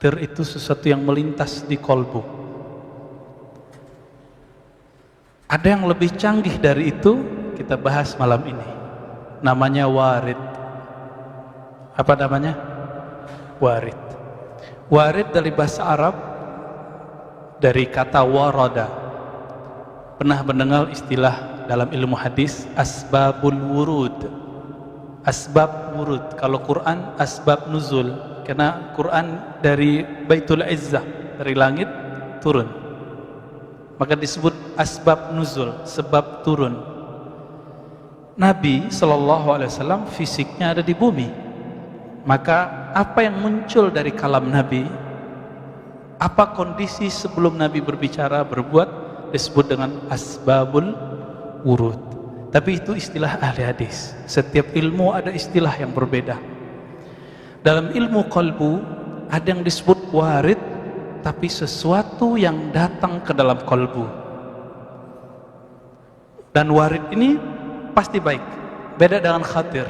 Itu sesuatu yang melintas di kolbu. Ada yang lebih canggih dari itu, kita bahas malam ini. Namanya warid. Apa namanya? Warid. Warid dari bahasa Arab, dari kata warada. Pernah mendengar istilah dalam ilmu hadis asbabul wurud. Asbab wurud. Kalau Quran asbab nuzul, karena Quran dari Baitul Izzah, dari langit turun, maka disebut asbab nuzul, sebab turun. Nabi SAW fisiknya ada di bumi, maka apa yang muncul dari kalam Nabi, apa kondisi sebelum Nabi berbicara, berbuat, disebut dengan asbabul wurud. Tapi itu istilah ahli hadis. Setiap ilmu ada istilah yang berbeda. Dalam ilmu qalbu ada yang disebut warid, tapi sesuatu yang datang ke dalam qalbu. Dan warid ini pasti baik, beda dengan khatir.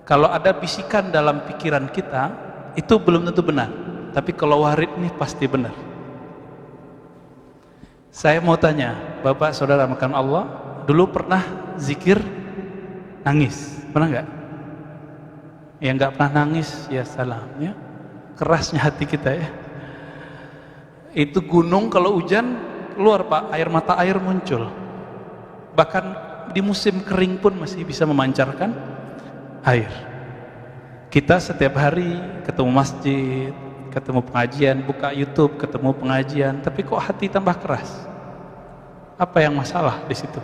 Kalau ada bisikan dalam pikiran kita, itu belum tentu benar. Tapi kalau warid ini pasti benar. Saya mau tanya, Bapak Saudara makan Allah, dulu pernah zikir nangis? Pernah nggak? Yang nggak pernah nangis, ya salam ya. Kerasnya hati kita ya. Itu gunung kalau hujan keluar Pak, air mata air muncul. Bahkan di musim kering pun masih bisa memancarkan air. Kita setiap hari ketemu masjid, ketemu pengajian, buka YouTube, ketemu pengajian, tapi kok hati tambah keras? Apa yang masalah di situ?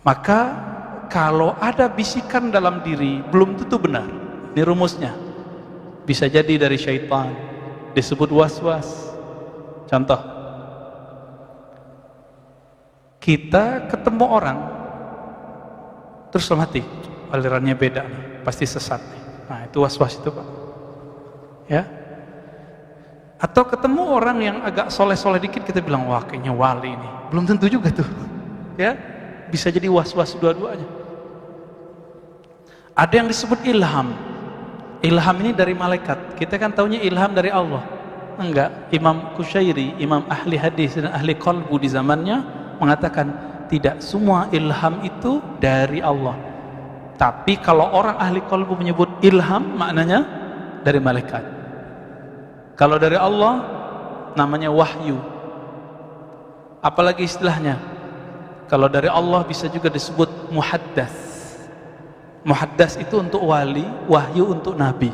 Maka kalau ada bisikan dalam diri belum tentu benar. Ini rumusnya. Bisa jadi dari syaitan, disebut was-was. Contoh, kita ketemu orang terus dalam hati, alirannya beda nih, pasti sesat nih. Nah itu was-was itu Pak ya. Atau ketemu orang yang agak soleh-soleh dikit, kita bilang wah kayaknya wali ini. Belum tentu juga tuh ya. Bisa jadi was-was dua-duanya. Ada yang disebut ilham. Ilham ini dari malaikat. Kita kan taunya ilham dari Allah. Enggak. Imam Qushairi, imam ahli hadis dan ahli qalbu di zamannya mengatakan tidak semua ilham itu dari Allah. Tapi kalau orang ahli qalbu menyebut ilham, maknanya dari malaikat. Kalau dari Allah namanya wahyu. Apalagi istilahnya? Kalau dari Allah bisa juga disebut muhaddas. Muhaddas itu untuk wali, wahyu untuk nabi.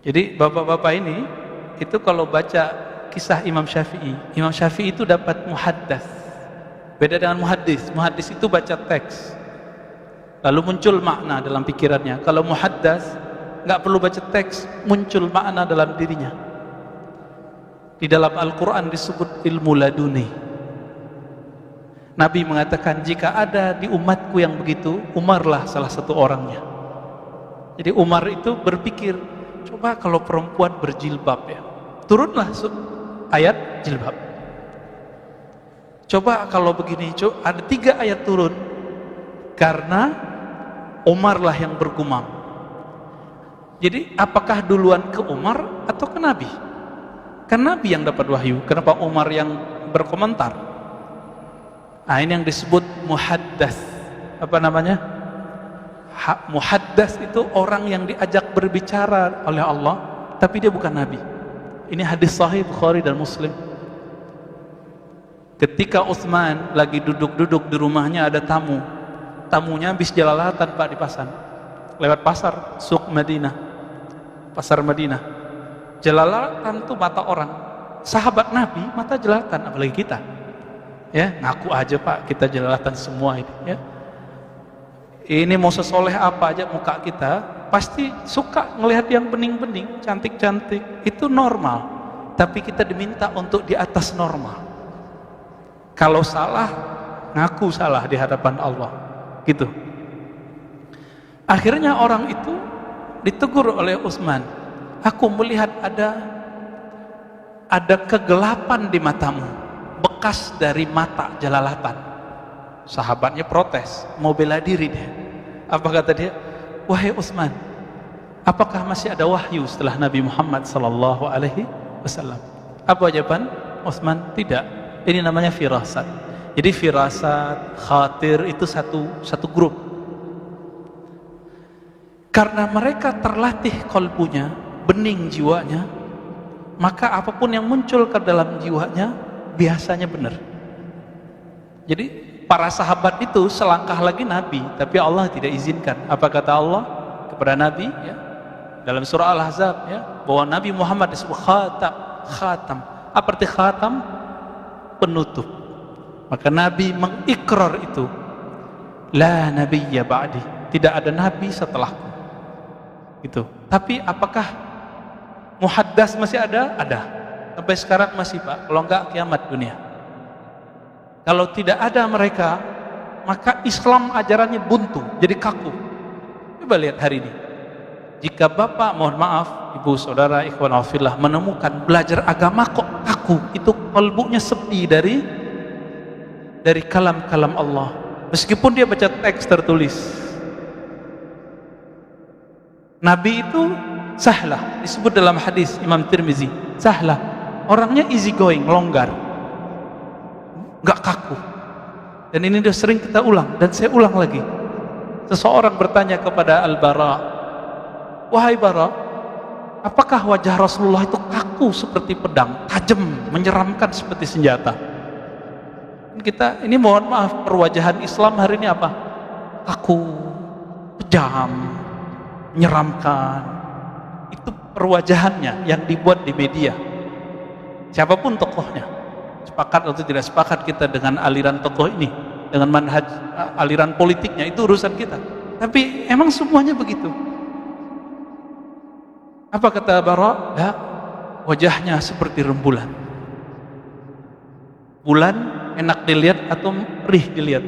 Jadi bapak-bapak ini itu kalau baca kisah Imam Syafi'i, Imam Syafi'i itu dapat muhaddas. Beda dengan muhaddis. Muhaddis itu baca teks, lalu muncul makna dalam pikirannya. Kalau muhaddas nggak perlu baca teks, muncul makna dalam dirinya. Di dalam Al-Quran disebut ilmu laduni. Nabi mengatakan jika ada di umatku yang begitu, Umarlah salah satu orangnya. Jadi Umar itu berpikir, coba kalau perempuan berjilbab ya, turunlah ayat jilbab. Coba kalau begini, ada 3 ayat turun, karena Umarlah yang bergumam. Jadi apakah duluan ke Umar atau ke Nabi? Kan Nabi yang dapat wahyu, kenapa Umar yang berkomentar? Nah, ini yang disebut muhaddas. Apa namanya? Muhaddas itu orang yang diajak berbicara oleh Allah, tapi dia bukan Nabi. Ini hadis sahih Bukhari dan Muslim. Ketika Utsman lagi duduk-duduk di rumahnya, ada tamu. Tamunya habis jalalatan Pak di pasar. Lewat pasar, Suq Madinah. Pasar Madinah. Jalalatan itu mata orang. Sahabat Nabi mata jelalatan, apalagi kita. Ya, ngaku aja Pak kita jelalatan semua ini ya. Ini mau sesoleh apa aja muka kita pasti suka ngelihat yang bening-bening, cantik-cantik. Itu normal. Tapi kita diminta untuk di atas normal. Kalau salah, ngaku salah di hadapan Allah. Gitu. Akhirnya orang itu ditegur oleh Utsman. Aku melihat ada kegelapan di matamu. Bekas dari mata jelalatan. Sahabatnya protes, mau bela diri dia. Apa kata dia? Wahai Utsman, apakah masih ada wahyu setelah Nabi Muhammad sallallahu alaihi wasallam? Apa jawaban Utsman? Tidak. Ini namanya firasat. Jadi firasat, khatir itu satu grup. Karena mereka terlatih kolbunya, bening jiwanya, maka apapun yang muncul ke dalam jiwanya biasanya benar. Jadi para sahabat itu selangkah lagi Nabi, tapi Allah tidak izinkan. Apa kata Allah kepada Nabi ya? Dalam surah Al-Ahzab ya, bahwa Nabi Muhammad disebut khatam. Apa arti khatam? Penutup. Maka Nabi mengikrar itu. La nabiyya ba'di. Tidak ada nabi setelahku. Gitu. Tapi apakah muhaddas masih ada? Ada. Sampai sekarang masih, Pak. Kalau enggak kiamat dunia. Kalau tidak ada mereka, maka Islam ajarannya buntu, jadi kaku. Coba lihat hari ini. Jika Bapak, mohon maaf, Ibu, Saudara, ikhwan fillah, menemukan belajar agama kok kaku, itu kalbunya sepi dari kalam-kalam Allah. Meskipun dia baca teks tertulis. Nabi itu sahlah, disebut dalam hadis Imam Tirmizi, sahlah, orangnya easy going, longgar, nggak kaku. Dan ini sudah sering kita ulang, dan saya ulang lagi. Seseorang bertanya kepada Al-Bara, wahai Bara, apakah wajah Rasulullah itu kaku seperti pedang, tajam, menyeramkan seperti senjata? Kita ini mohon maaf, perwajahan Islam hari ini apa? Kaku, kejam, menyeramkan. Itu perwajahannya yang dibuat di media. Siapapun tokohnya, sepakat atau tidak sepakat kita dengan aliran tokoh ini, dengan manhaj aliran politiknya, itu urusan kita. Tapi emang semuanya begitu. Apa kata Bara? Ya, wajahnya seperti rembulan. Bulan enak dilihat atau perih dilihat?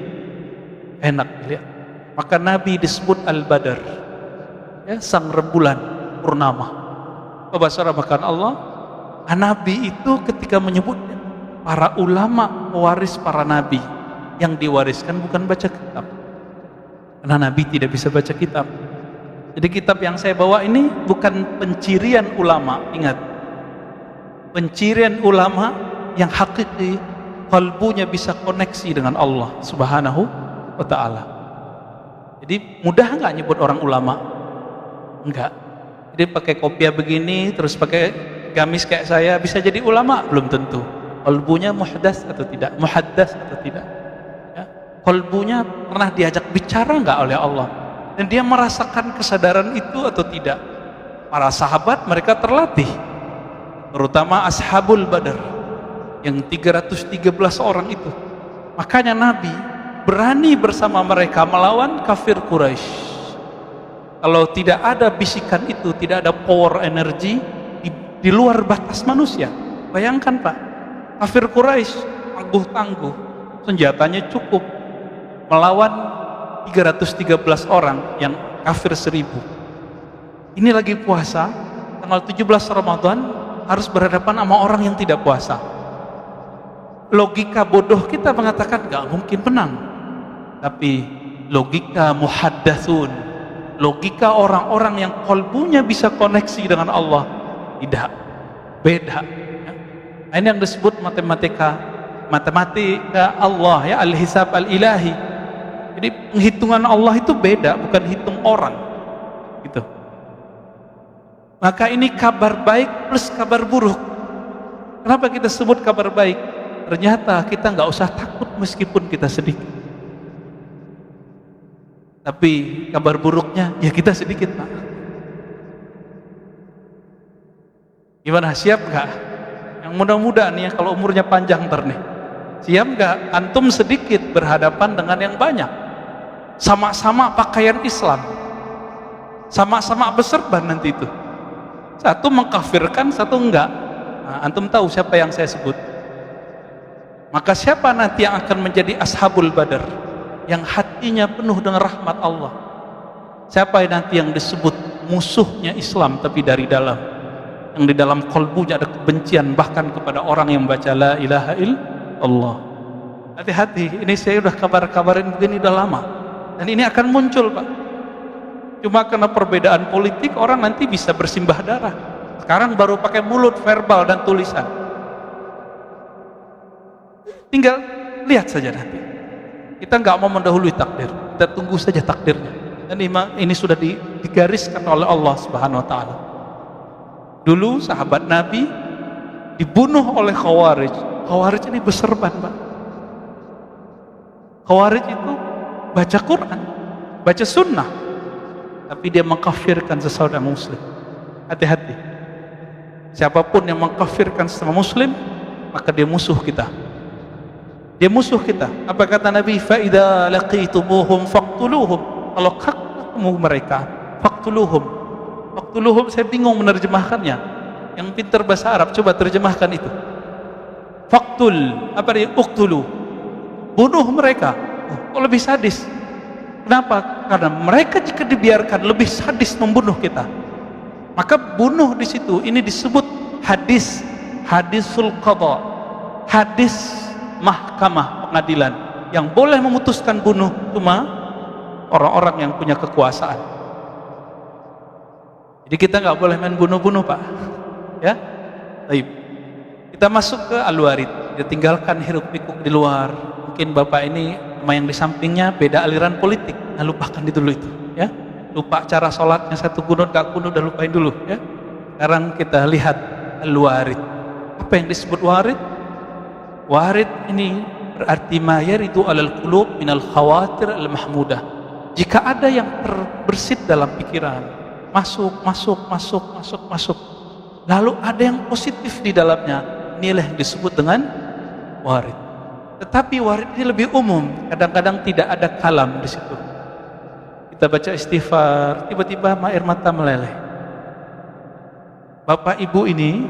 Enak dilihat. Maka Nabi disebut Al-Badar, ya, sang rembulan purnama. Bahkan Allah, Nabi itu ketika menyebutnya, para ulama pewaris para nabi, yang diwariskan bukan baca kitab, karena Nabi tidak bisa baca kitab. Jadi kitab yang saya bawa ini bukan pencirian ulama. Ingat, pencirian ulama yang hakiki, kalbunya bisa koneksi dengan Allah Subhanahu wa ta'ala. Jadi mudah nggak nyebut orang ulama? Enggak. Jadi pakai kopiah begini, terus pakai gamis kayak saya, bisa jadi ulama? Belum tentu. Kalbunya muhaddas atau tidak? Muhaddas atau tidak? Ya. Kalbunya pernah diajak bicara nggak oleh Allah? Dan dia merasakan kesadaran itu atau tidak? Para sahabat mereka terlatih, terutama Ashabul Badar yang 313 orang itu. Makanya Nabi berani bersama mereka melawan kafir Quraisy. Kalau tidak ada bisikan itu, tidak ada power energi di luar batas manusia. Bayangkan Pak, kafir Quraisy tangguh-tangguh, senjatanya cukup melawan 313 orang yang kafir 1000. Ini lagi puasa, tanggal 17 Ramadan harus berhadapan sama orang yang tidak puasa. Logika bodoh kita mengatakan gak mungkin menang. Tapi logika muhaddatsun, logika orang-orang yang kalbunya bisa koneksi dengan Allah, tidak, beda. Nah, ini yang disebut matematika Allah ya, al-hisab al-ilahi. Jadi penghitungan Allah itu beda, bukan hitung orang gitu. Maka ini kabar baik plus kabar buruk. Kenapa kita sebut kabar baik? Ternyata kita nggak usah takut meskipun kita sedikit. Tapi kabar buruknya ya kita sedikit, Pak. Gimana, siap nggak? Yang muda-muda nih ya, kalau umurnya panjang ntar nih, siap nggak? Antum sedikit berhadapan dengan yang banyak. Sama-sama pakaian Islam, sama-sama berserban nanti itu. Satu mengkafirkan, satu enggak. Nah, antum tahu siapa yang saya sebut? Maka siapa nanti yang akan menjadi Ashabul Badar, yang hatinya penuh dengan rahmat Allah? Siapa nanti yang disebut musuhnya Islam tapi dari dalam, yang di dalam kalbunya ada kebencian bahkan kepada orang yang baca la ilaha illallah? Hati-hati, ini saya udah kabar-kabarin begini udah lama, dan ini akan muncul, Pak. Cuma karena perbedaan politik orang nanti bisa bersimbah darah. Sekarang baru pakai mulut, verbal dan tulisan. Tinggal lihat saja nanti. Kita nggak mau mendahului takdir, kita tunggu saja takdirnya. Dan ini sudah digariskan oleh Allah Subhanahu Wa Taala. Dulu sahabat Nabi dibunuh oleh Khawarij. Khawarij ini berserban, Pak. Khawarij itu baca Quran, baca sunnah, tapi dia mengkafirkan seseorang muslim. Hati-hati. Siapapun yang mengkafirkan sesama muslim, maka dia musuh kita. Dia musuh kita. Apa kata Nabi? Fa idza laqitumuhum faqtuluhum. Kalau ketemu mereka, faqtuluhum. Faqtuluhum, saya bingung menerjemahkannya. Yang pintar bahasa Arab coba terjemahkan itu. Faqtul, apa dia? Uqtulu. Bunuh mereka. Kok lebih sadis? Kenapa? Karena mereka jika dibiarkan lebih sadis membunuh kita. Maka bunuh di situ. Ini disebut hadisul qadha. Hadis mahkamah pengadilan. Yang boleh memutuskan bunuh cuma orang-orang yang punya kekuasaan. Jadi kita nggak boleh main bunuh-bunuh, Pak. Ya, baik. Kita masuk ke Al-Warid. Kita tinggalkan hiruk pikuk di luar. Mungkin Bapak ini sama yang di sampingnya beda aliran politik. Nah, lupakan dulu itu. Ya, lupa cara sholatnya, satu kunut gak kunut, udah lupain dulu. Ya. Sekarang kita lihat Al-Warid. Apa yang disebut warid? Warid ini berarti ma yaridu alal qulub minal khawatir al-mahmudah. Jika ada yang terbersit dalam pikiran, masuk. Lalu ada yang positif di dalamnya, inilah yang disebut dengan warid. Tetapi warid ini lebih umum, kadang-kadang tidak ada kalam di situ. Kita baca istighfar, tiba-tiba air mata meleleh. Bapak ibu ini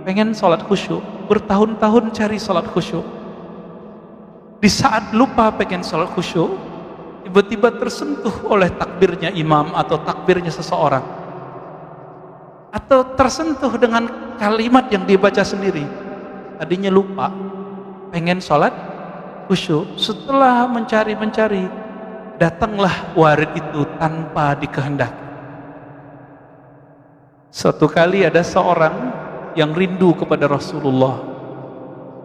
pengen sholat khusyuk, bertahun-tahun cari sholat khusyuk. Di saat lupa pengen sholat khusyuk, tiba-tiba tersentuh oleh takbirnya imam atau takbirnya seseorang, atau tersentuh dengan kalimat yang dibaca sendiri. Tadinya lupa pengen sholat khusyuk, setelah mencari datanglah warid itu tanpa dikehendaki. Suatu kali ada seorang yang rindu kepada Rasulullah,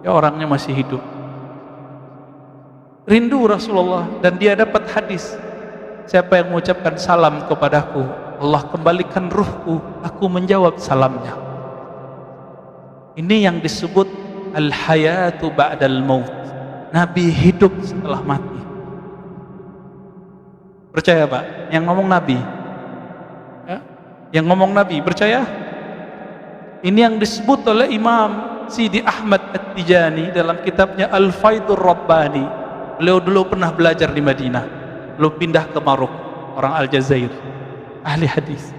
ya orangnya masih hidup, rindu Rasulullah, dan dia dapat hadis, siapa yang mengucapkan salam kepadaku, Allah kembalikan ruhku, aku menjawab salamnya. Ini yang disebut al-hayatu ba'dal maut. Nabi hidup setelah mati. Percaya, Pak? Yang ngomong Nabi. Ya? Yang ngomong Nabi, percaya? Ini yang disebut oleh Imam Sidi Ahmad At-Tijani dalam kitabnya Al-Faidur Rabbani. Beliau dulu pernah belajar di Madinah, lalu pindah ke Maroko, orang Aljazair, ahli hadis.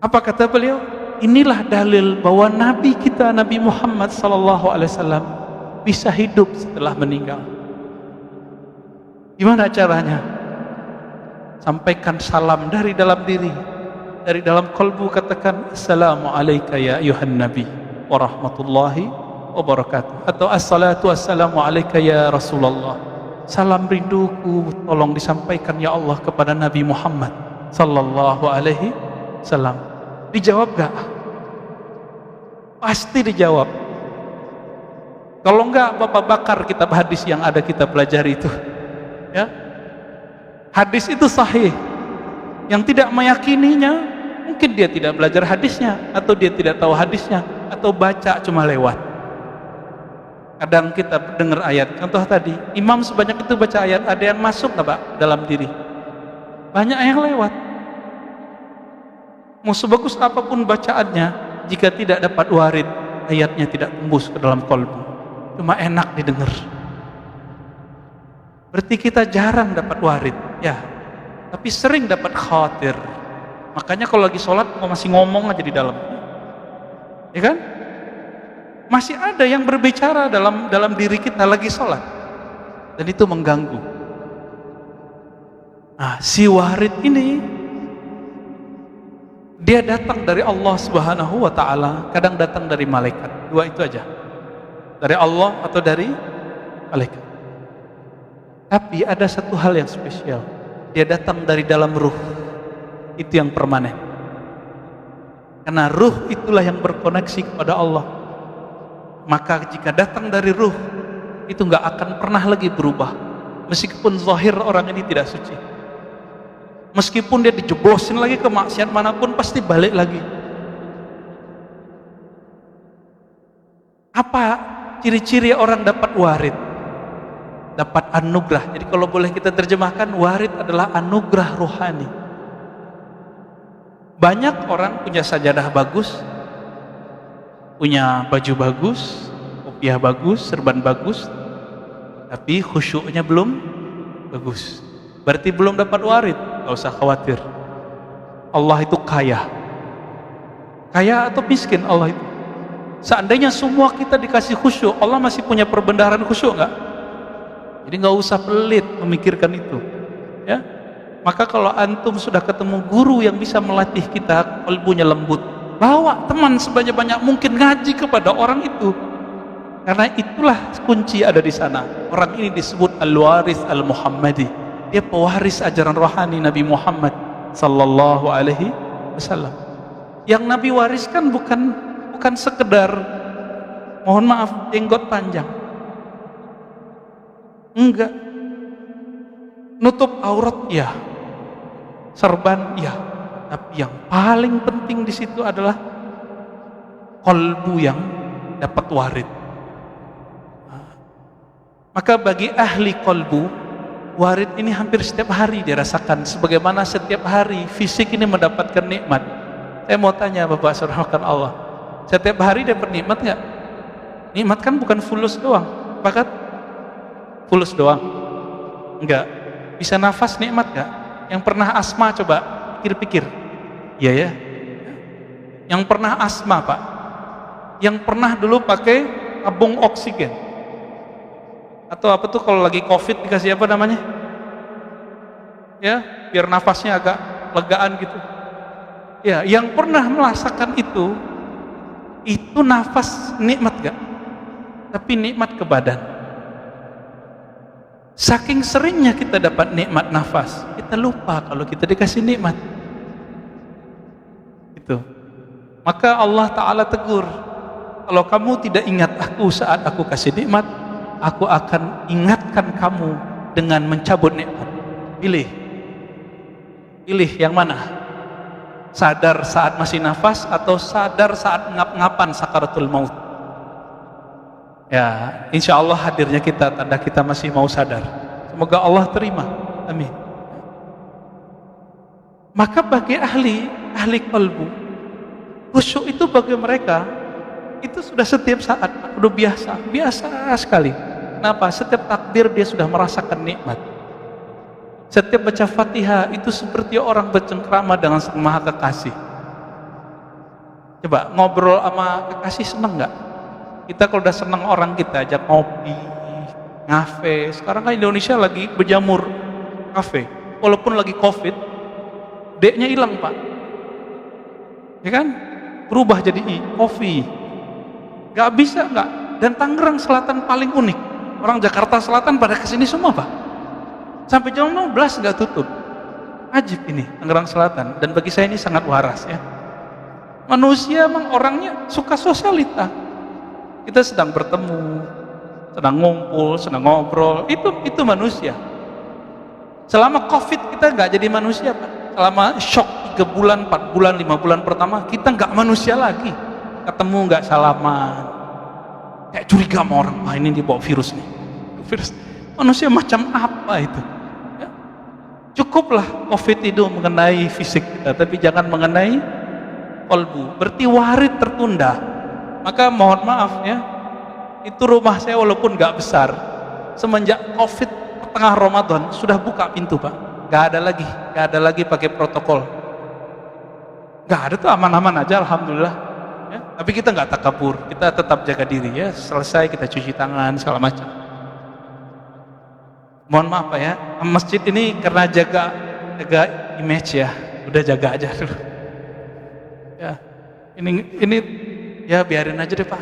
Apa kata beliau? Inilah dalil bahwa Nabi kita, Nabi Muhammad SAW bisa hidup setelah meninggal. Gimana caranya? Sampaikan salam dari dalam diri, dari dalam kalbu, katakan Assalamualaikum ya ayuhan Nabi wa rahmatullahi wabarakatuh, atau assalatu wassalamu alaika ya Rasulullah. Salam rinduku tolong disampaikan ya Allah kepada Nabi Muhammad sallallahu alaihi wasallam. Dijawab gak? Pasti dijawab. Kalau enggak, Bapak bakar kitab hadis yang ada kita pelajari itu. Ya, hadis itu sahih. Yang tidak meyakininya, mungkin dia tidak belajar hadisnya, atau dia tidak tahu hadisnya, atau baca cuma lewat. Kadang kita dengar ayat, contoh tadi, imam sebanyak itu baca ayat, ada yang masuk nggak Pak dalam diri? Banyak yang lewat. Mau sebagus apapun bacaannya, jika tidak dapat warid, ayatnya tidak tembus ke dalam kalbu, cuma enak didengar. Berarti kita jarang dapat warid, ya, tapi sering dapat khawatir. Makanya kalau lagi sholat masih ngomong aja di dalam, ya kan? Masih ada yang berbicara dalam diri kita lagi sholat, dan itu mengganggu. Nah, si warid ini dia datang dari Allah Subhanahu wa Ta'ala, kadang datang dari malaikat. Dua itu aja, dari Allah atau dari malaikat. Tapi ada satu hal yang spesial, dia datang dari dalam ruh. Itu yang permanen. Karena ruh itulah yang berkoneksi kepada Allah. Maka jika datang dari ruh, itu nggak akan pernah lagi berubah. Meskipun zahir orang ini tidak suci, meskipun dia dijeblosin lagi ke maksiat manapun, pasti balik lagi. Apa ciri-ciri orang dapat warid? Dapat anugerah. Jadi kalau boleh kita terjemahkan, warid adalah anugerah rohani. Banyak orang punya sajadah bagus, punya baju bagus, kopiah bagus, serban bagus, tapi khusyuknya belum bagus. Berarti belum dapat warid. Gak usah khawatir. Allah itu kaya. Kaya atau miskin Allah itu? Seandainya semua kita dikasih khusyuk, Allah masih punya perbendaharaan khusyuk nggak? Jadi nggak usah pelit memikirkan itu, ya. Maka kalau antum sudah ketemu guru yang bisa melatih kita, kalbunya lembut, bawa teman sebanyak-banyak mungkin ngaji kepada orang itu, karena itulah kunci ada di sana. Orang ini disebut al-waris al-Muhammadi. Dia pewaris ajaran rohani Nabi Muhammad sallallahu alaihi wasallam. Yang Nabi wariskan bukan sekedar, mohon maaf, jenggot panjang. Enggak. Nutup aurat ya, serban ya, tapi yang paling penting di situ adalah kalbu yang dapat warid. Maka bagi ahli kalbu, warid ini hampir setiap hari dirasakan. Sebagaimana setiap hari fisik ini mendapatkan nikmat. Saya mau tanya Bapak Saudara Allah, setiap hari dapat nikmat nggak? Nikmat kan bukan fulus doang, pakat fulus doang, enggak. Bisa nafas nikmat nggak? Yang pernah asma coba pikir-pikir, iya ya. Yang pernah asma Pak, yang pernah dulu pakai tabung oksigen, atau apa tuh kalau lagi covid dikasih apa namanya? Ya, biar nafasnya agak legaan gitu. Ya, yang pernah merasakan itu nafas nikmat gak? Tapi nikmat ke badan. Saking seringnya kita dapat nikmat nafas, kita lupa kalau kita dikasih nikmat itu. Maka Allah Ta'ala tegur, kalau kamu tidak ingat aku saat aku kasih nikmat, aku akan ingatkan kamu dengan mencabut nikmat. Pilih yang mana? Sadar saat masih nafas atau sadar saat ngap-ngapan sakaratul maut? Ya, insya Allah hadirnya kita tanda kita masih mau sadar. Semoga Allah terima, amin. Maka bagi ahli kalbu, khusyuk itu bagi mereka itu sudah setiap saat, udah biasa sekali. Kenapa? Setiap takbir dia sudah merasakan nikmat. Setiap baca Fatihah itu seperti orang bercengkrama dengan Sang Maha Kekasih. Coba ngobrol sama kekasih, seneng nggak? Kita kalau udah seneng orang kita ajak ngopi, ngafe. Sekarang kan Indonesia lagi berjamur kafe. Walaupun lagi covid, D-nya hilang Pak, ya kan? Berubah jadi I, kopi. Nggak bisa nggak. Dan Tangerang Selatan paling unik. Orang Jakarta Selatan pada kesini semua Pak. Sampai jam 12 nggak tutup. Ajib ini Tangerang Selatan. Dan bagi saya ini sangat waras ya. Manusia emang orangnya suka sosialita. Kita sedang bertemu, sedang ngumpul, sedang ngobrol. Itu manusia. Selama COVID kita nggak jadi manusia Pak. Selama shock 3 bulan, 4 bulan, 5 bulan pertama kita nggak manusia lagi. Ketemu nggak salaman. Kayak curiga sama orang. Wah ini dibawa virus nih. Virus. Manusia macam apa itu? Ya. Cukuplah COVID itu mengenai fisik kita, tapi jangan mengenai kalbu. Berarti warid tertunda. Maka mohon maaf ya, itu rumah saya walaupun gak besar, semenjak COVID tengah Ramadan sudah buka pintu Pak. Gak ada lagi pakai protokol. Gak ada tuh, aman-aman aja alhamdulillah. Ya. Tapi kita gak takabur, kita tetap jaga diri ya. Selesai kita cuci tangan segala macam. Mohon maaf Pak ya, masjid ini karena jaga image ya, udah jaga aja dulu. Ya, ini ya biarin aja deh Pak.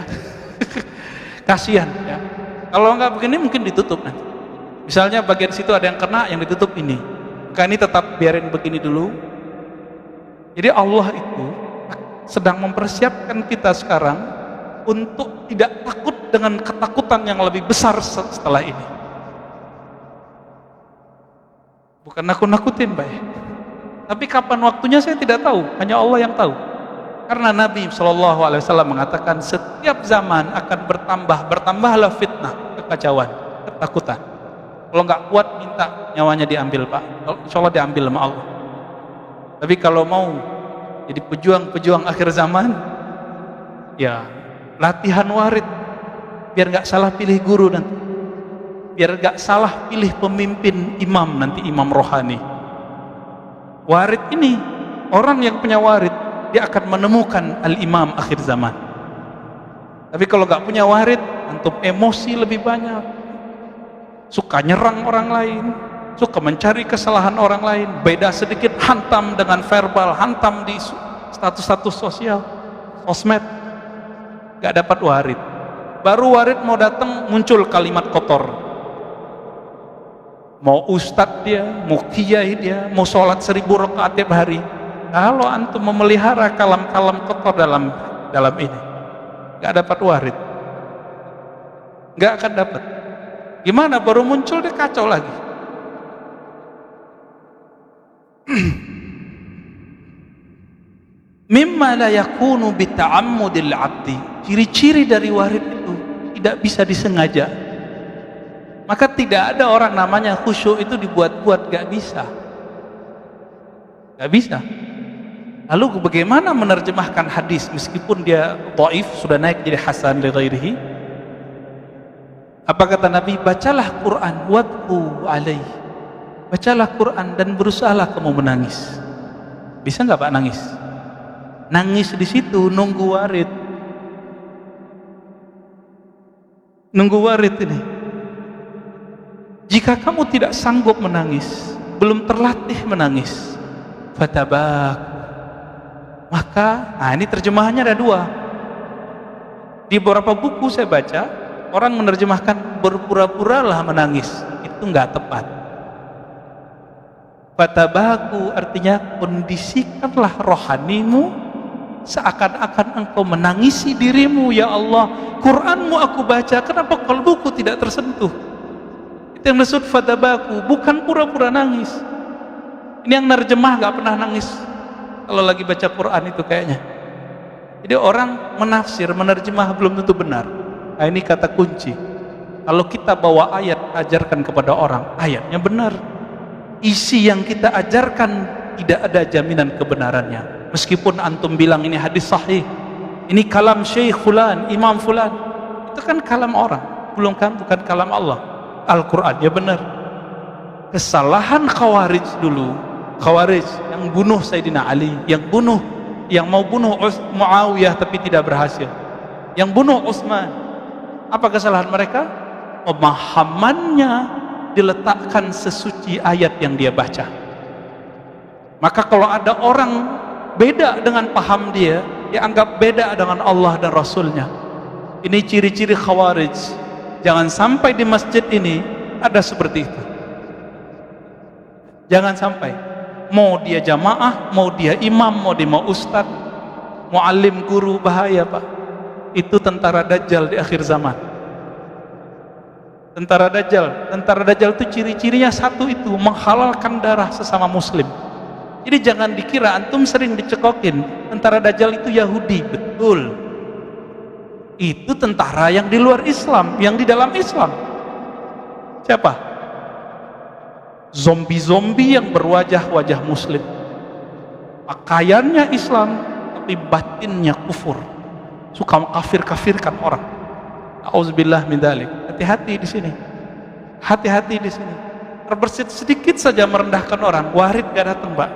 Kasihan ya. Kalau nggak begini mungkin ditutup nanti. Misalnya bagian situ ada yang kena, yang ditutup ini. Maka ini tetap biarin begini dulu. Jadi Allah itu sedang mempersiapkan kita sekarang untuk tidak takut dengan ketakutan yang lebih besar setelah ini. Bukan nakut-nakutin, baik. Tapi kapan waktunya saya tidak tahu, hanya Allah yang tahu. Karena Nabi SAW mengatakan setiap zaman akan bertambahlah fitnah, kekacauan, ketakutan. Kalau nggak kuat minta nyawanya diambil, Pak. Insya Allah diambil sama Allah. Tapi kalau mau jadi pejuang akhir zaman, ya latihan warid, biar nggak salah pilih guru nanti, biar nggak salah pilih pemimpin imam nanti, imam rohani. Warid ini, orang yang punya warid, dia akan menemukan al-imam akhir zaman. Tapi kalau nggak punya warid, antum emosi lebih banyak, suka nyerang orang lain, suka mencari kesalahan orang lain, beda sedikit hantam dengan verbal, hantam di status-status sosial, sosmed, gak dapat warid. Baru warid mau datang muncul kalimat kotor. Mau ustadz dia, mau kiai dia, mau sholat 1000 rakaat tiap hari. Kalau antum memelihara kalam-kalam kotor dalam ini, gak dapat warid, gak akan dapat. Gimana baru muncul dia kacau lagi. Mimma la yakunu bita'ammudil 'abdi. Ciri-ciri dari warid itu tidak bisa disengaja. Maka tidak ada orang namanya khusyuk itu dibuat-buat, gak bisa. Gak bisa. Lalu bagaimana menerjemahkan hadis meskipun dia dhaif, sudah naik jadi hasan li ghairihi? Apa kata Nabi? Bacalah Quran, wad'u alaih. Bacalah Quran dan berusahalah kamu menangis. Bisa nggak Pak nangis? Nangis di situ nunggu warid. Nunggu warid ini. Jika kamu tidak sanggup menangis, belum terlatih menangis, fatabak. Maka, ini terjemahannya ada dua. Di beberapa buku saya baca, orang menerjemahkan berpura-puralah menangis. Itu nggak tepat. Fatabaku artinya kondisikanlah rohanimu seakan-akan engkau menangisi dirimu. Ya Allah, Quranmu aku baca, kenapa kalbuku tidak tersentuh? Itu yang disebut fatabaku, bukan pura-pura nangis. Ini yang nerjemah nggak pernah nangis kalau lagi baca Quran itu kayaknya. Jadi orang menafsir, menerjemah belum tentu benar. Nah, ini kata kunci. Kalau kita bawa ayat, ajarkan kepada orang, ayatnya benar. Isi yang kita ajarkan tidak ada jaminan kebenarannya. Meskipun antum bilang ini hadis sahih, ini kalam syekh fulan, imam fulan, itu kan kalam orang, bukan kalam Allah. Al-Quran ya benar. Kesalahan Khawarij dulu, Khawarij yang bunuh Sayyidina Ali, yang mau bunuh Muawiyah tapi tidak berhasil, yang bunuh Utsman. Apa kesalahan mereka? Pemahamannya diletakkan sesuci ayat yang dia baca. Maka kalau ada orang beda dengan paham dia anggap beda dengan Allah dan Rasulnya. Ini ciri-ciri Khawarij. Jangan sampai di masjid ini ada seperti itu. Jangan sampai. Mau dia jamaah, mau dia imam, mau dia ustad, muallim, guru, bahaya Pak. Itu tentara Dajjal di akhir zaman. Tentara Dajjal itu ciri-cirinya satu itu, menghalalkan darah sesama muslim. Jadi jangan dikira antum sering dicekokin, tentara Dajjal itu Yahudi, betul. Itu tentara yang di luar Islam, yang di dalam Islam. Siapa? Zombie-zombie yang berwajah-wajah muslim. Pakaiannya Islam, tapi batinnya kufur. Suka mengkafir-kafirkan orang. Auzubillah min dzalik. Hati-hati di sini. Hati-hati di sini. Terbersit sedikit saja merendahkan orang, warid gak datang, Pak.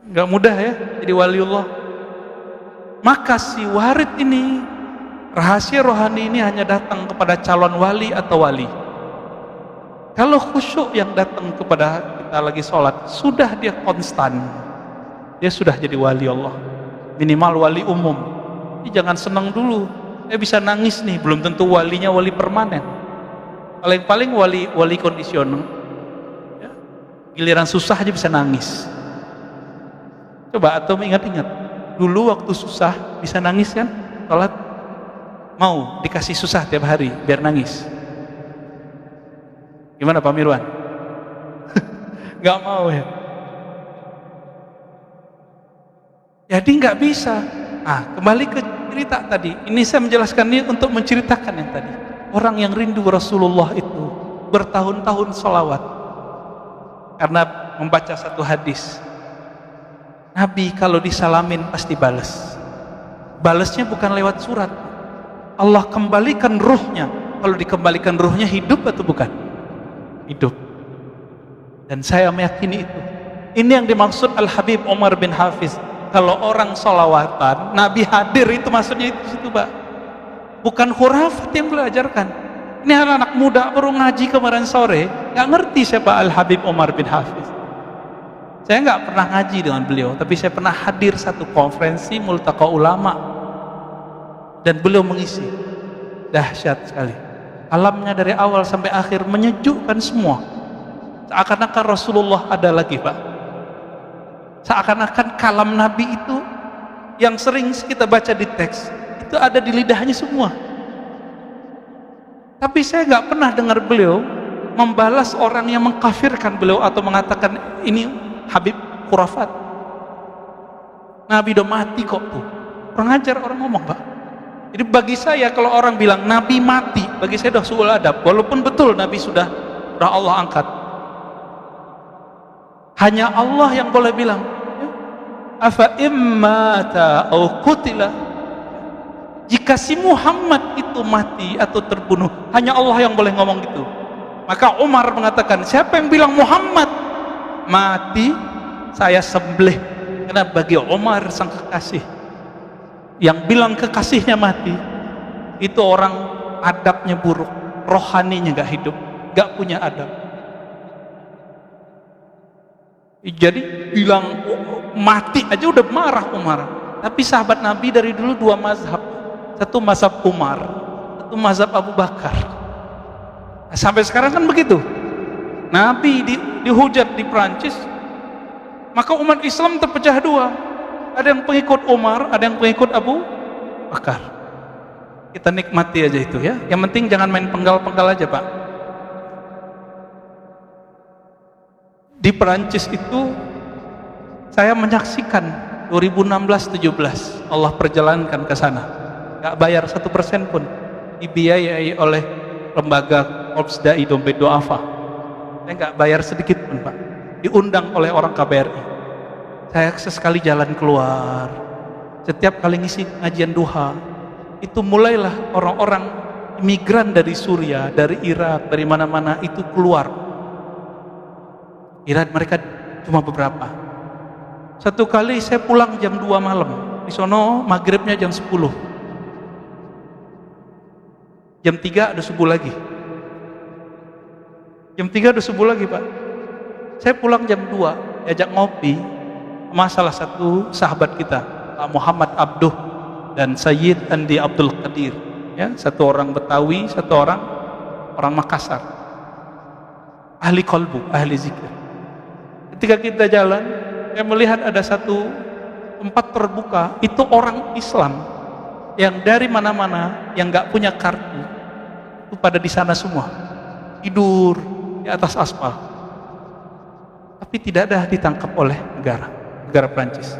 Gak mudah ya jadi waliullah. Maka si warid ini, rahasia rohani ini hanya datang kepada calon wali atau wali. Kalau khusyuk yang datang kepada kita lagi sholat, sudah dia konstan, dia sudah jadi wali Allah. Minimal wali umum. Jadi jangan senang dulu, bisa nangis nih, belum tentu walinya wali permanen. Paling-paling wali kondisional, Giliran susah aja bisa nangis. Coba atau ingat-ingat, dulu waktu susah bisa nangis kan? Sholat mau dikasih susah tiap hari biar nangis. Gimana Pak Mirwan? Gak mau ya? Jadi nggak bisa. Kembali ke cerita tadi. Ini saya menjelaskan ini untuk menceritakan yang tadi. Orang yang rindu Rasulullah itu bertahun-tahun sholawat karena membaca satu hadis. Nabi kalau disalamin pasti balas. Balasnya bukan lewat surat. Allah kembalikan ruhnya. Kalau dikembalikan ruhnya hidup atau bukan? Hidup. Dan saya meyakini itu. Ini yang dimaksud Al-Habib Umar bin Hafiz. Kalau orang sholawatan, Nabi hadir, itu maksudnya itu situ, Pak. Bukan khurafat yang belajarkan. Ini anak muda baru ngaji kemarin sore, nggak ngerti siapa Al-Habib Umar bin Hafiz. Saya nggak pernah ngaji dengan beliau, tapi saya pernah hadir satu konferensi multaqa ulama dan beliau mengisi. Dahsyat sekali. Alamnya dari awal sampai akhir menyejukkan semua. Seakan-akan Rasulullah ada lagi, Pak. Seakan-akan kalam Nabi itu yang sering kita baca di teks itu ada di lidahnya semua. Tapi saya nggak pernah dengar beliau membalas orang yang mengkafirkan beliau atau mengatakan ini Habib khurafat. Nabi udah mati kok tuh. Kurang ajar orang ngomong, Pak. Jadi bagi saya kalau orang bilang Nabi mati, bagi saya udah suul adab. Walaupun betul Nabi sudah Allah angkat. Hanya Allah yang boleh bilang, afa immata au qutila. Jika si Muhammad itu mati atau terbunuh, hanya Allah yang boleh ngomong gitu. Maka Umar mengatakan, siapa yang bilang Muhammad mati, saya sembelih. Karena bagi Umar sang kekasih, yang bilang kekasihnya mati, itu orang adabnya buruk, rohaninya gak hidup, gak punya adab. Jadi bilang mati aja udah marah Umar. Tapi sahabat Nabi dari dulu dua mazhab, satu mazhab Umar, satu mazhab Abu Bakar. Nah, sampai sekarang kan begitu. Nabi dihujat di Perancis, maka umat Islam terpecah dua. Ada yang pengikut Umar, ada yang pengikut Abu Bakar. Kita nikmati aja itu ya. Yang penting jangan main penggal-penggal aja, Pak. Di Perancis itu saya menyaksikan 2016-17 Allah perjalankan ke sana. Gak bayar 1% pun, dibiayai oleh lembaga Korps Dai Dompet Duafa. Saya gak bayar sedikit pun, Pak. Diundang oleh orang KBRI. Saya sesekali jalan keluar, setiap kali ngisi ngajian duha, itu mulailah orang-orang imigran dari Suriah, dari Irak, dari mana-mana itu keluar. Irak mereka cuma beberapa. Satu kali saya pulang jam 2 malam, di sono maghribnya jam 10. Jam 3 ada subuh lagi. Jam 3 ada subuh lagi, Pak. Saya pulang jam 2, diajak ngopi sama salah satu sahabat kita, Pak Muhammad Abduh dan Sayyid Andi Abdul Qadir. Ya, satu orang Betawi, satu orang Makassar. Ahli kolbu, ahli zikir. Ketika kita jalan, saya melihat ada satu tempat terbuka, itu orang Islam yang dari mana-mana, yang nggak punya kartu, itu pada di sana semua, tidur di atas aspal. Tapi tidak ada ditangkap oleh negara Prancis.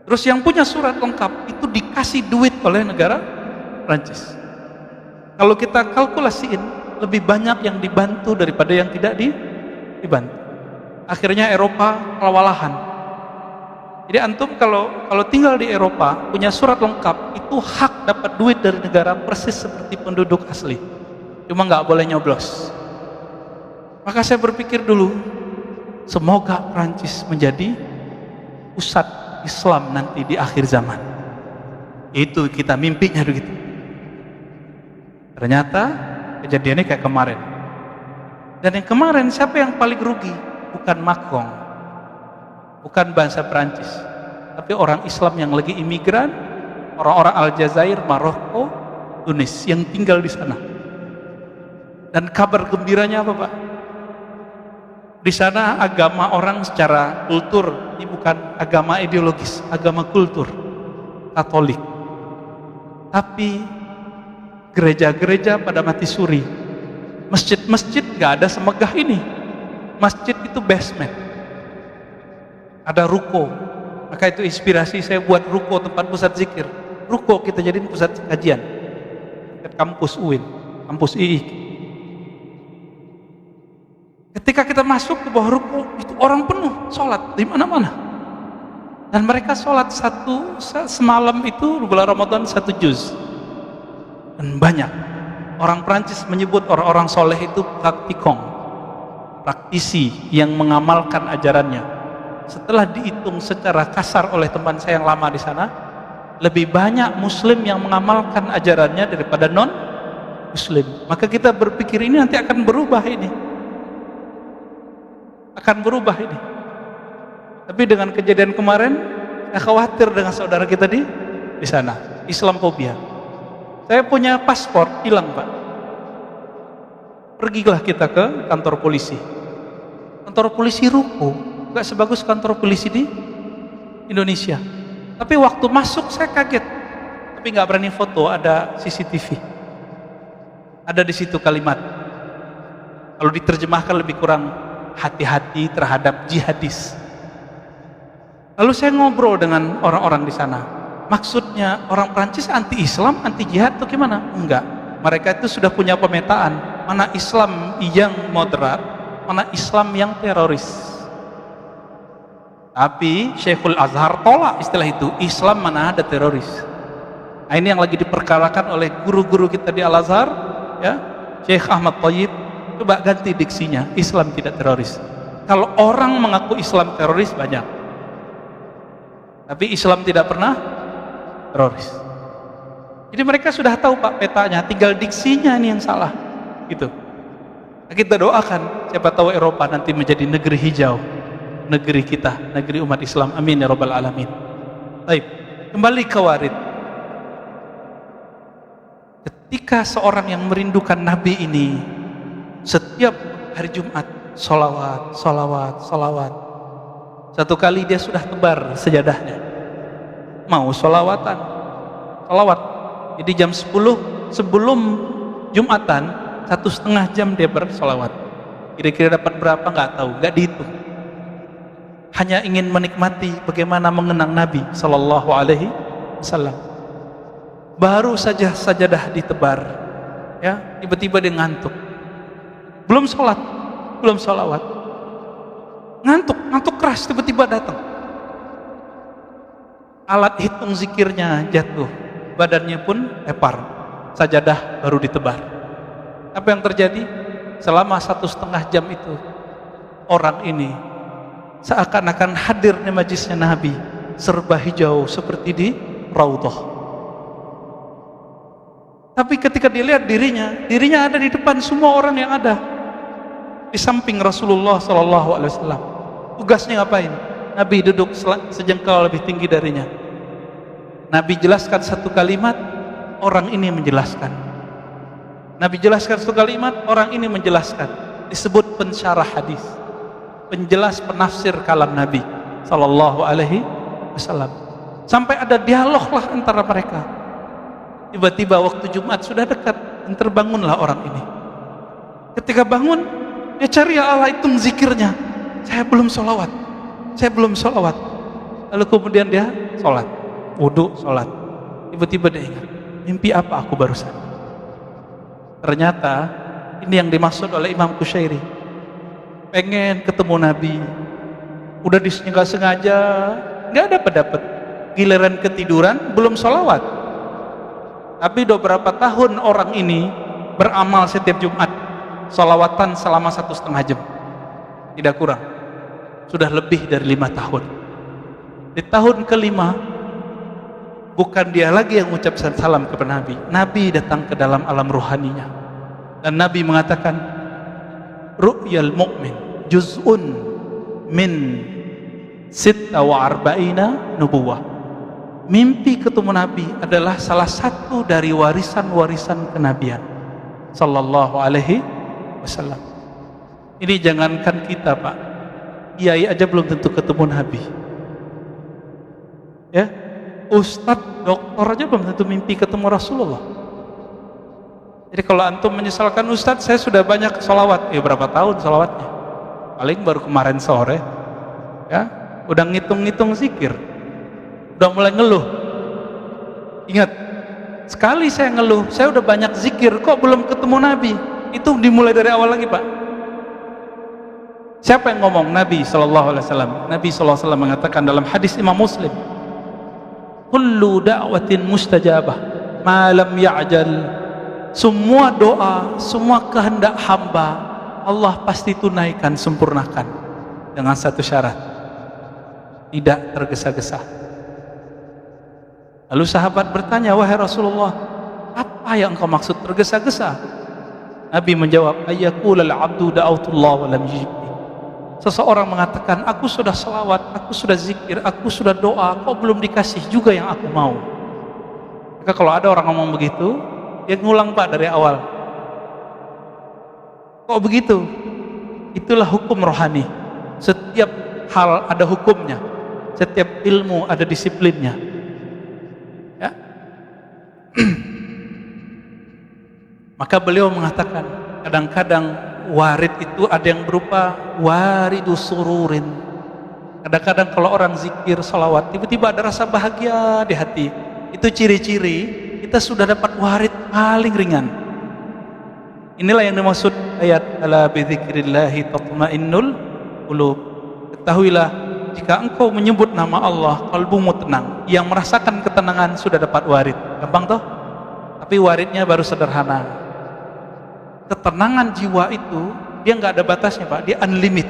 Terus yang punya surat lengkap itu dikasih duit oleh negara Prancis. Kalau kita kalkulasiin, lebih banyak yang dibantu daripada yang tidak dibantu. Akhirnya Eropa kewalahan. Jadi antum kalau tinggal di Eropa punya surat lengkap, itu hak dapat duit dari negara persis seperti penduduk asli. Cuma nggak boleh nyoblos. Maka saya berpikir dulu, semoga Prancis menjadi pusat Islam nanti di akhir zaman. Itu kita mimpinya begitu. Ternyata kejadiannya kayak kemarin. Dan yang kemarin siapa yang paling rugi? Bukan Macron, bukan bangsa Perancis, tapi orang Islam yang lagi imigran, orang-orang Aljazair, Maroko, Tunis yang tinggal di sana. Dan kabar gembiranya apa, Pak? Di sana agama orang secara kultur, ini bukan agama ideologis, agama kultur, Katolik. Tapi gereja-gereja pada mati suri, masjid-masjid gak ada semegah ini. Masjid itu basement, ada ruko. Maka itu inspirasi saya buat ruko, tempat pusat zikir. Ruko kita jadiin pusat kajian dekat kampus UIN, kampus II. Ketika kita masuk ke bawah ruko, itu orang penuh sholat di mana-mana. Dan mereka sholat semalam itu bulan Ramadan 1 juz. Dan banyak. Orang Prancis menyebut orang-orang soleh itu praktikong, praktisi yang mengamalkan ajarannya. Setelah dihitung secara kasar oleh teman saya yang lama di sana, lebih banyak Muslim yang mengamalkan ajarannya daripada non-Muslim. Maka kita berpikir ini nanti akan berubah ini. Akan berubah ini. Tapi dengan kejadian kemarin, saya khawatir dengan saudara kita di sana. Islamophobia. Saya punya paspor hilang, Pak. Pergilah kita ke kantor polisi. Kantor polisi ruko, gak sebagus kantor polisi di Indonesia. Tapi waktu masuk saya kaget. Tapi gak berani foto, ada CCTV. Ada di situ kalimat. Kalau diterjemahkan lebih kurang hati-hati terhadap jihadis. Lalu saya ngobrol dengan orang-orang di sana. Maksudnya orang Prancis anti-Islam, anti-jihad atau gimana? Enggak. Mereka itu sudah punya pemetaan. Mana Islam yang moderat, mana Islam yang teroris. Tapi Syekhul Azhar tolak istilah itu. Islam mana ada teroris. Nah, ini yang lagi diperkarakan oleh guru-guru kita di Al-Azhar, ya, Syekh Ahmad Thayyib. Coba ganti diksinya, Islam tidak teroris. Kalau orang mengaku Islam teroris banyak, tapi Islam tidak pernah teroris. Jadi mereka sudah tahu Pak petanya, tinggal diksinya ini yang salah gitu. Nah, kita doakan siapa tahu Eropa nanti menjadi negeri hijau, negeri kita, negeri umat Islam. Amin ya rabbal alamin. Baik, kembali ke warid. Ketika seorang yang merindukan Nabi ini setiap hari Jumat solawat, solawat, solawat. Satu kali dia sudah tebar sejadahnya, mau solawatan, solawat. Jadi jam 10 sebelum Jumatan 1,5 jam dia bersolawat. Kira-kira dapat berapa nggak tahu, nggak dihitung. Hanya ingin menikmati bagaimana mengenang Nabi Sallallahu Alaihi Wasallam. Baru saja sajadah ditebar, ya tiba-tiba dia ngantuk. Belum sholat, belum sholawat, ngantuk keras, tiba-tiba datang. Alat hitung zikirnya jatuh, badannya pun lepar, sajadah baru ditebar. Apa yang terjadi? Selama 1,5 jam itu, orang ini seakan-akan hadir di majlisnya Nabi, serba hijau seperti di Raudhah. Tapi ketika dilihat dirinya ada di depan semua orang yang ada, di samping Rasulullah SAW. Tugasnya ngapain? Nabi duduk sejengkal lebih tinggi darinya. Nabi jelaskan satu kalimat, orang ini menjelaskan. Nabi jelaskan satu kalimat, orang ini menjelaskan. Disebut pensyarah hadis, penjelas penafsir kalam Nabi SAW. Sampai ada dialog lah antara mereka. Tiba-tiba waktu Jumat sudah dekat, dan terbangunlah orang ini. Ketika bangun, dia cari alat hitung zikirnya. Saya belum sholawat, saya belum sholawat. Lalu kemudian dia sholat, wudhu, sholat. Tiba-tiba dia ingat, mimpi apa aku barusan? Ternyata ini yang dimaksud oleh Imam Qushairi. Pengen ketemu Nabi, udah disengaja, nggak dapat. Giliran ketiduran, belum sholawat. Tapi beberapa tahun orang ini beramal setiap Jumat, sholawatan selama 1,5 jam, tidak kurang. Sudah lebih dari 5 tahun. Di tahun kelima, bukan dia lagi yang mengucap salam kepada Nabi. Nabi datang ke dalam alam ruhaninya, dan Nabi mengatakan, ru'yal mu'min juz'un min 46 nubuwah. Mimpi ketemu Nabi adalah salah satu dari warisan-warisan kenabian Sallallahu Alaihi Wasallam. Ini jangankan kita Pak, kiai aja belum tentu ketemu Nabi. Ya, ustadz, doktor aja belum tentu mimpi ketemu Rasulullah. Jadi kalau antum menyesalkan ustadz, saya sudah banyak sholawat. Ya berapa tahun sholawatnya? Paling baru kemarin sore. Ya, udah ngitung-ngitung zikir, udah mulai ngeluh. Ingat, sekali saya ngeluh, saya udah banyak zikir, kok belum ketemu Nabi? Itu dimulai dari awal lagi Pak. Siapa yang ngomong? Nabi SAW. Nabi SAW mengatakan dalam hadis Imam Muslim, kullu da'watin mustajabah ma lam ya'jal. Semua doa, semua kehendak hamba Allah pasti tunaikan, sempurnakan, dengan satu syarat, tidak tergesa-gesa. Lalu sahabat bertanya, wahai Rasulullah, apa yang engkau maksud tergesa-gesa? Nabi menjawab, ayyaqulal abdu da'autullah wa lam yujibni. Seseorang mengatakan, aku sudah selawat, aku sudah zikir, aku sudah doa, kok belum dikasih juga yang aku mau. Maka kalau ada orang ngomong begitu, dia ngulang Pak dari awal. Kok begitu? Itulah hukum rohani. Setiap hal ada hukumnya, setiap ilmu ada disiplinnya. Ya. Maka beliau mengatakan, kadang-kadang warid itu ada yang berupa waridus sururin. Kadang-kadang kalau orang zikir, salawat, tiba-tiba ada rasa bahagia di hati. Itu ciri-ciri kita sudah dapat warid paling ringan. Inilah yang dimaksud ayat ala bidzikrillahi tatmainnul qulub. Ketahuilah, jika engkau menyebut nama Allah, kalbumu tenang. Yang merasakan ketenangan sudah dapat warid. Gampang toh? Tapi waridnya baru sederhana. Ketenangan jiwa itu dia nggak ada batasnya Pak, dia unlimited.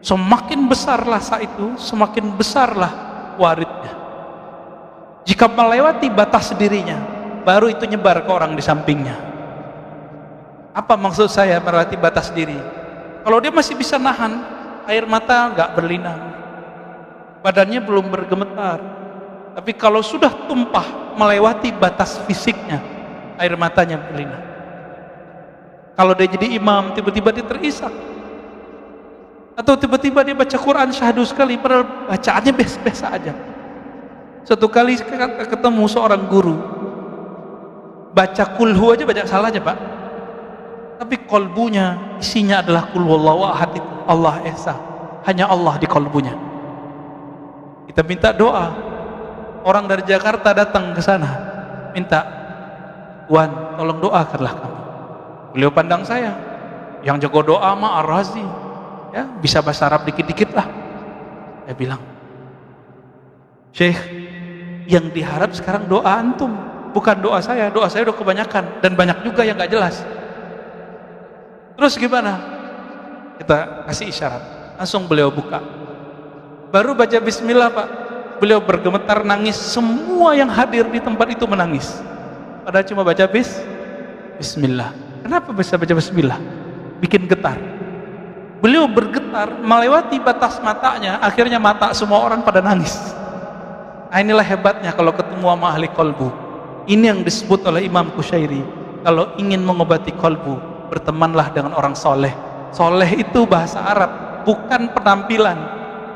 Semakin besarlah saat itu, semakin besarlah waridnya. Jika melewati batas dirinya, baru itu nyebar ke orang di sampingnya. Apa maksud saya melewati batas diri? Kalau dia masih bisa nahan, air mata nggak berlinang, badannya belum bergemetar. Tapi kalau sudah tumpah melewati batas fisiknya, air matanya berlinang. Kalau dia jadi imam, tiba-tiba dia terisak. Atau tiba-tiba dia baca Quran syahdu sekali, padahal bacaannya biasa aja. Satu kali ketemu seorang guru, baca kulhu aja baca salahnya Pak. Tapi kolbunya, isinya adalah kul wallahu ahad, Allah Esa. Hanya Allah di kolbunya. Kita minta doa. Orang dari Jakarta datang ke sana, minta, Wan, tolong doakanlah kami. Beliau pandang saya, yang jago doa mah Ar-Razi, ya bisa bahasa Arab dikit-dikit lah. Saya bilang, Syekh, yang diharap sekarang doa antum, bukan doa saya. Doa saya udah kebanyakan dan banyak juga yang gak jelas. Terus gimana? Kita kasih isyarat, langsung beliau buka. Baru baca bismillah Pak, beliau bergemetar nangis. Semua yang hadir di tempat itu menangis. Padahal cuma baca bismillah. Kenapa bisa baca bismillah? Bikin getar. Beliau bergetar melewati batas matanya, akhirnya mata semua orang pada nangis. Nah, inilah hebatnya kalau ketemu sama ahli kolbu. Ini yang disebut oleh Imam Qushairi, kalau ingin mengobati kolbu, bertemanlah dengan orang soleh. Soleh itu bahasa Arab, bukan penampilan.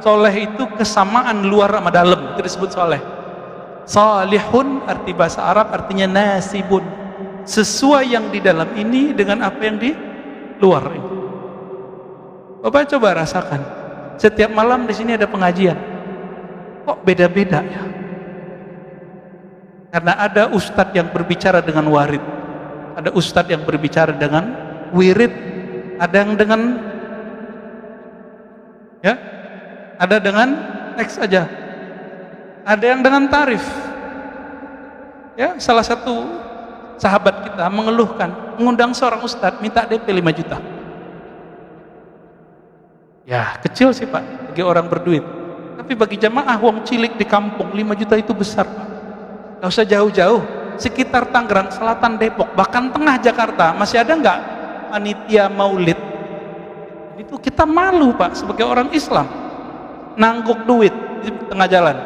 Soleh itu kesamaan luar sama dalam, itu disebut soleh. Salihun arti bahasa Arab artinya nasibun, sesuai yang di dalam ini dengan apa yang di luar ini. Bapak coba rasakan, setiap malam di sini ada pengajian, kok beda-beda ya? Karena ada ustadz yang berbicara dengan warid, ada ustadz yang berbicara dengan wirid, ada yang dengan ya, ada dengan teks aja, ada yang dengan tarif. Ya, salah satu sahabat kita mengeluhkan, mengundang seorang ustadz minta DP 5 juta. Ya kecil sih Pak bagi orang berduit, tapi bagi jamaah wong cilik di kampung 5 juta itu besar Pak. Gak usah jauh-jauh, sekitar Tangerang Selatan, Depok, bahkan tengah Jakarta masih ada nggak panitia maulid? Itu kita malu Pak sebagai orang Islam, nangguk duit di tengah jalan.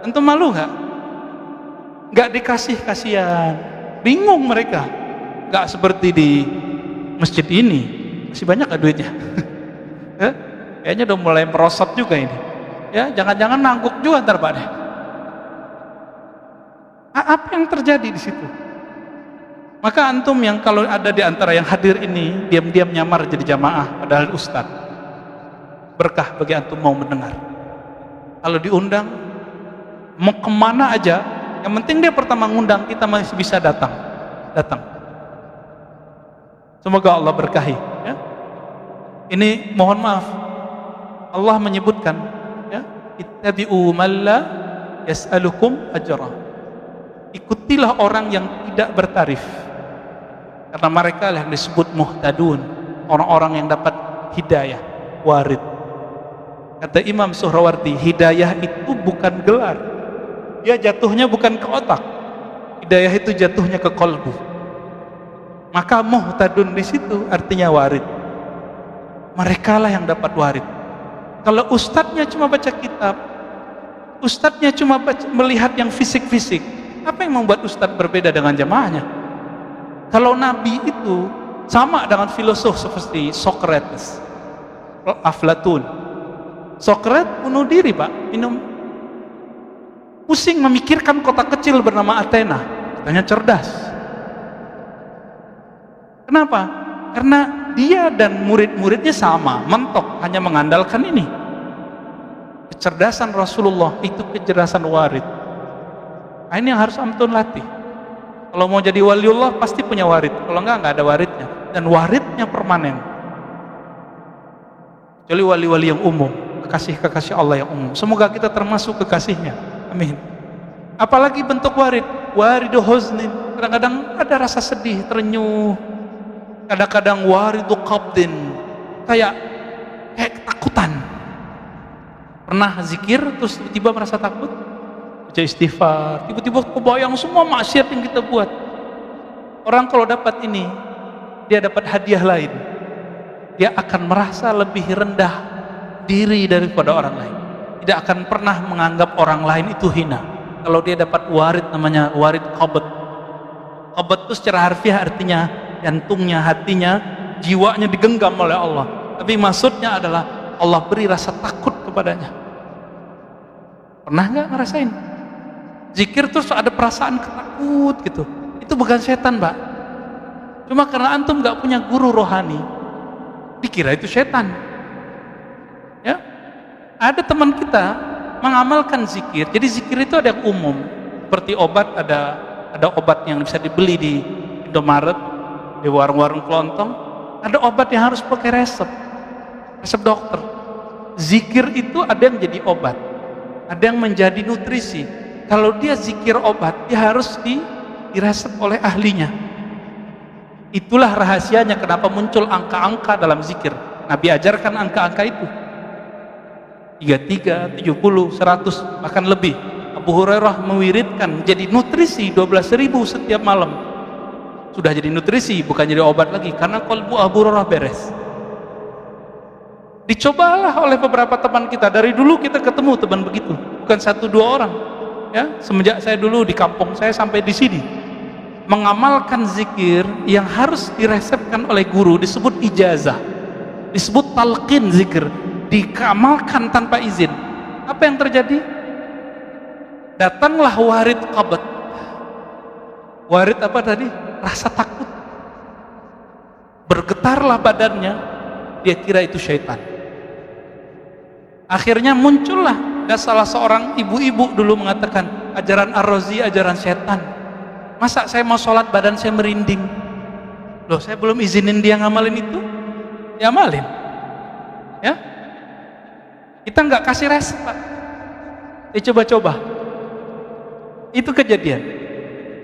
Antum malu nggak? Nggak dikasih, kasihan, bingung mereka. Nggak seperti di masjid ini, masih banyak gak duitnya? Ya, kayaknya udah mulai merosot juga ini. Ya, jangan-jangan nangguk juga ntar Pak deh. Apa yang terjadi di situ? Maka antum yang kalau ada di antara yang hadir ini diam-diam nyamar jadi jamaah padahal ustaz, berkah bagi antum mau mendengar. Kalau diundang mau kemana aja, yang penting dia pertama ngundang, kita masih bisa datang. Semoga Allah berkahi ya. Ini mohon maaf, Allah menyebutkan ya, ittabi'u man la yas'alukum ajra. Ikutilah orang yang tidak bertarif, karena mereka yang disebut muhtadun, orang-orang yang dapat hidayah, warid. Kata Imam Suhrawardi, hidayah itu bukan gelar, dia jatuhnya bukan ke otak, hidayah itu jatuhnya ke kolbu. Maka muhtadun di situ artinya warid, mereka lah yang dapat warid. Kalau ustadznya cuma baca kitab, ustadznya cuma melihat yang fisik-fisik, apa yang membuat ustadz berbeda dengan jamaahnya? Kalau Nabi itu sama dengan filosof seperti Socrates, Aflatun. Socrates bunuh diri Pak, minum, pusing memikirkan kota kecil bernama Athena, katanya cerdas. Kenapa? Karena dia dan murid-muridnya sama, mentok, hanya mengandalkan ini. Kecerdasan Rasulullah itu kecerdasan warid. Nah, ini yang harus antum latih. Kalau mau jadi waliullah pasti punya warid, kalau enggak ada waridnya, dan waridnya permanen. Kecuali wali-wali yang umum, kekasih-kekasih Allah yang umum. Semoga kita termasuk kekasihnya, amin. Apalagi bentuk warid, waridu huznin, kadang-kadang ada rasa sedih, terenyuh. Kadang-kadang waridu qabdin, kayak ketakutan. Pernah zikir terus tiba-tiba merasa takut, baca istighfar, tiba-tiba kebayang semua maksiat yang kita buat. Orang kalau dapat ini, dia dapat hadiah lain, dia akan merasa lebih rendah diri daripada orang lain, tidak akan pernah menganggap orang lain itu hina. Kalau dia dapat warid, namanya warid qabd. Qabd itu secara harfiah artinya jantungnya, hatinya, jiwanya digenggam oleh Allah, tapi maksudnya adalah Allah beri rasa takut kepadanya. Pernah nggak ngerasain zikir terus ada perasaan takut gitu? Itu bukan setan Pak, cuma karena antum nggak punya guru rohani, dikira itu setan ya. Ada teman kita mengamalkan zikir, jadi zikir itu ada yang umum seperti obat, ada obat yang bisa dibeli di Indomaret, di warung-warung kelontong. Ada obat yang harus pakai resep dokter. Zikir itu ada yang jadi obat, ada yang menjadi nutrisi. Kalau dia zikir obat, dia harus diresep oleh ahlinya. Itulah rahasianya kenapa muncul angka-angka dalam zikir. Nabi ajarkan angka-angka itu 33, 70, 100, bahkan lebih. Abu Hurairah mewiridkan jadi nutrisi 12.000 setiap malam. Sudah jadi nutrisi, bukan jadi obat lagi, karena kalbu Abu Hurairah beres. Dicobalah oleh beberapa teman kita. Dari dulu kita ketemu teman begitu, bukan 1-2 orang ya. Semenjak saya dulu di kampung saya sampai di sini mengamalkan zikir yang harus diresepkan oleh guru, disebut ijazah, disebut talqin zikir, dikamalkan tanpa izin. Apa yang terjadi? Datanglah warid qabd. Warid apa tadi? Rasa takut. Bergetarlah badannya, dia kira itu syaitan. Akhirnya muncullah, ada salah seorang ibu-ibu dulu mengatakan, ajaran Ar-Razi ajaran setan. Masa saya mau sholat badan saya merinding? Loh, saya belum izinin dia ngamalin itu, dia amalin ya. Kita nggak kasih resep Pak, dia coba-coba. Itu kejadian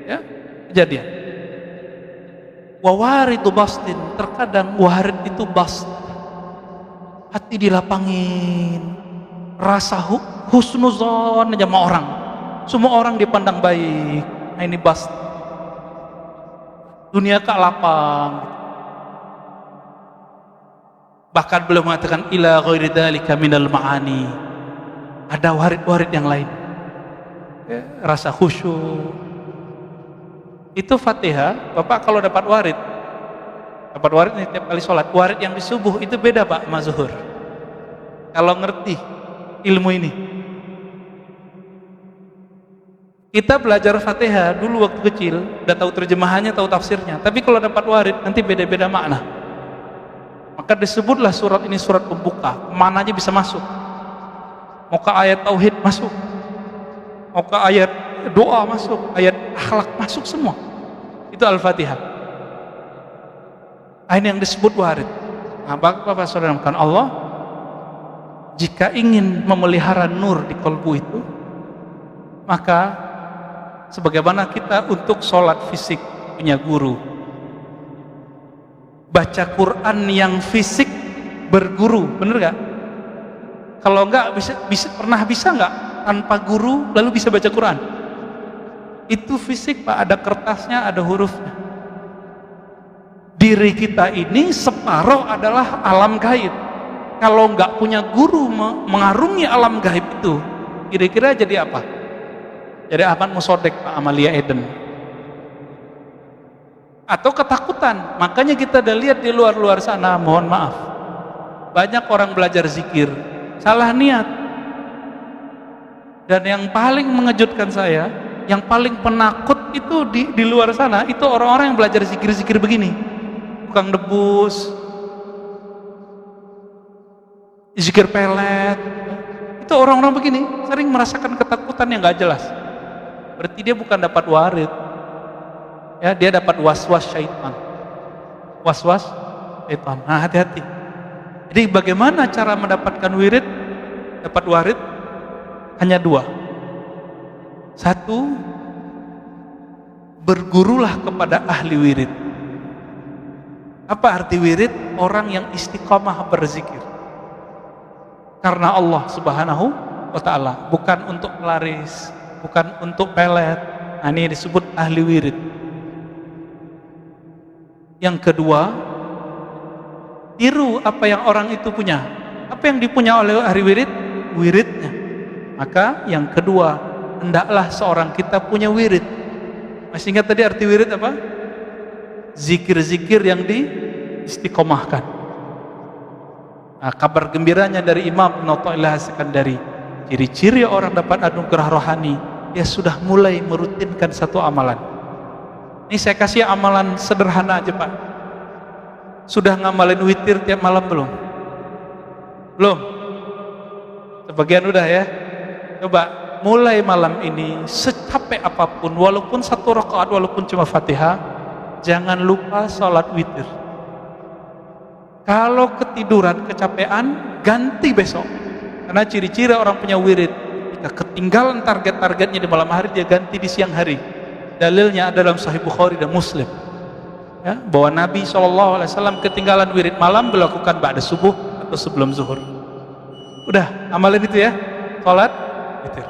ya, kejadian. Wawaridu bastin, terkadang warid itu bast, hati dilapangin, rasa husnuzon aja sama orang, semua orang dipandang baik. Nah, ini bast, dunia kak lapang. Bahkan beliau mengatakan ila ghairi dzalika minal ma'ani, ada warid-warid yang lain ya, rasa khusyuk. Itu Fatihah, Bapak kalau dapat warid Dapat warid nih tiap kali sholat. Warid yang di subuh itu beda Pak sama zuhur. Kalau ngerti ilmu ini. Kita belajar Fatihah dulu waktu kecil, udah tahu terjemahannya, tahu tafsirnya. Tapi kalau dapat warid nanti beda-beda makna. Maka disebutlah surat ini surat pembuka. Kemana aja bisa masuk. Mau ke ayat tauhid masuk, mau ke ayat doa masuk, ayat akhlak masuk semua. Itu Al-Fatihah. Ini yang disebut warid. Nah, Bapak Saudara kan Allah jika ingin memelihara nur di kalbu itu, maka sebagaimana kita untuk sholat fisik punya guru, baca Quran yang fisik berguru, bener gak? Kalau enggak pernah bisa enggak tanpa guru lalu bisa baca Quran? Itu fisik Pak, ada kertasnya, ada hurufnya. Diri kita ini separuh adalah alam gaib. Kalau enggak punya guru mengarungi alam gaib itu, kira-kira jadi apa? Jadi Ahmad Musodek Pak, Amalia Eden. Atau ketakutan. Makanya kita udah lihat di luar-luar sana, mohon maaf, banyak orang belajar zikir salah niat. Dan yang paling mengejutkan saya, yang paling penakut itu di luar sana, itu orang-orang yang belajar zikir-zikir begini, tukang debus, zikir pelet. Itu orang-orang begini sering merasakan ketakutan yang gak jelas. Berarti dia bukan dapat warid, ya, dia dapat was-was syaitan. Was-was syaitan. Nah, hati-hati. Jadi bagaimana cara mendapatkan wirid, dapat warid? Hanya dua. Satu, bergurulah kepada ahli wirid. Apa arti wirid? Orang yang istiqomah berzikir karena Allah Subhanahu wa ta'ala, bukan untuk pelaris, bukan untuk pelet. Nah, ini disebut ahli wirid. Yang kedua, tiru apa yang orang itu punya. Apa yang dipunya oleh ahli wirid? Wiridnya. Maka yang kedua, hendaklah seorang kita punya wirid. Masih ingat tadi arti wirid apa? Zikir-zikir yang diistiqomahkan. Nah, kabar gembiranya dari Imam Ibnu Athaillah As-Sekandari, ciri-ciri orang dapat anugerah rohani, dia sudah mulai merutinkan satu amalan. Ini saya kasih amalan sederhana aja Pak. Sudah ngamalin witir tiap malam belum? Belum? Sebagian udah ya. Coba mulai malam ini, secapek apapun, walaupun satu rakaat, walaupun cuma Fatihah, jangan lupa sholat witir. Kalau ketiduran, kecapean, ganti besok. Karena ciri-ciri orang punya wirid, jika ketinggalan target-targetnya di malam hari, dia ganti di siang hari. Dalilnya ada dalam Sahih Bukhari dan Muslim, ya, bahwa Nabi SAW ketinggalan wirid malam dilakukan ba'da subuh atau sebelum zuhur. Udah, amalin itu ya, sholat witir.